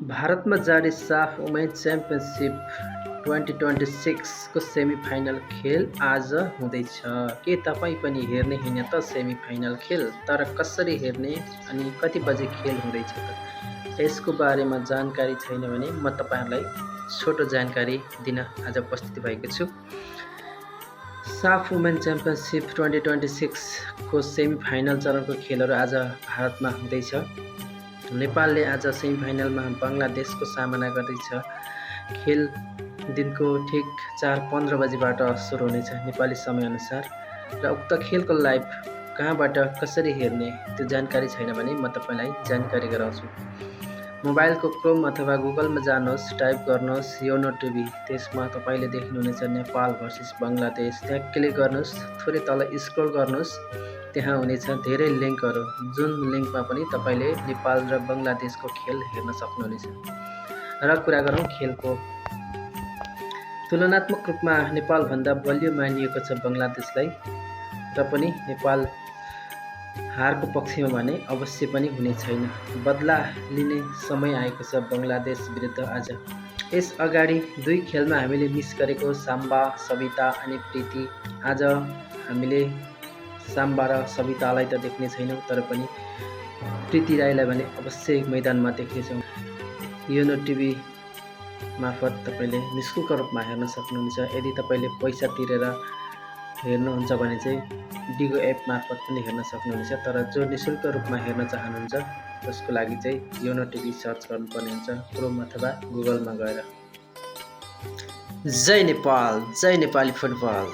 भारतमा जारी साफ women's championship 2026 को सेमिफाइनल खेल आज हुँदैछ। के तपाईँ पनि हेर्ने होइन त सेमिफाइनल खेल? तर कसरी हेर्ने अनि कति बजे खेल हुँदैछ त? यसको बारेमा जानकारी छैन भने म तपाईँहरूलाई छोटो जानकारी दिन आज उपस्थित भएको छु। साफ वुमेन च्याम्पियनसिप 2026 को सेमिफाइनल चरणको खेलहरू आज भारतमा हुँदैछ। नेपालले आज सेमिफाइनलमा बङ्गलादेशको सामना गर्दैछ। खेल दिनको ठिक 4:15 बजीबाट सुरु हुनेछ नेपाली समयअनुसार। र उक्त खेलको लाइभ कहाँबाट कसरी हेर्ने त्यो जानकारी छैन भने म तपाईँलाई जानकारी गराउँछु। मोबाइलको क्रोम अथवा गुगलमा जानुहोस्, टाइप गर्नुहोस् योनो टिभी। त्यसमा तपाईँले देख्नुहुनेछ नेपाल भर्सेस बङ्गलादेश। त्यहाँ क्लिक गर्नुहोस्, थोरै तल स्क्रोल गर्नुहोस्, त्यहाँ हुनेछ धेरै लिङ्कहरू, जुन लिङ्कमा पनि तपाईँले नेपाल र बङ्गलादेशको खेल हेर्न सक्नुहुनेछ। र कुरा गरौँ खेलको, तुलनात्मक रूपमा नेपालभन्दा बलियो मानिएको छ बङ्गलादेशलाई, र पनि नेपाल हारको पक्षमा भने अवश्य पनि हुने छैन। बदला लिने समय आएको छ बङ्गलादेश विरुद्ध आज। यस अगाडि 2 खेलमा हामीले मिस गरेको साम्बा, सविता अनि प्रीति, आज हामीले साम्बा र सवितालाई त देख्ने छैनौँ, तर पनि प्रीति राईलाई भने अवश्य मैदानमा देख्नेछौँ। योनो टिभी मार्फत तपाईँले निःशुल्क रूपमा हेर्न सक्नुहुन्छ। यदि तपाईँले पैसा तिरेर हेर्नुहुन्छ भने चाहिँ डिगो एप मार्फत पनि हेर्न सक्नुहुनेछ। तर जो निःशुल्क रूपमा हेर्न चाहनुहुन्छ त्यसको लागि चाहिँ योनो टिभी सर्च गर्नुपर्ने हुन्छ क्रोम अथवा गुगलमा गएर। जय नेपाल, जय नेपाली फुटबल।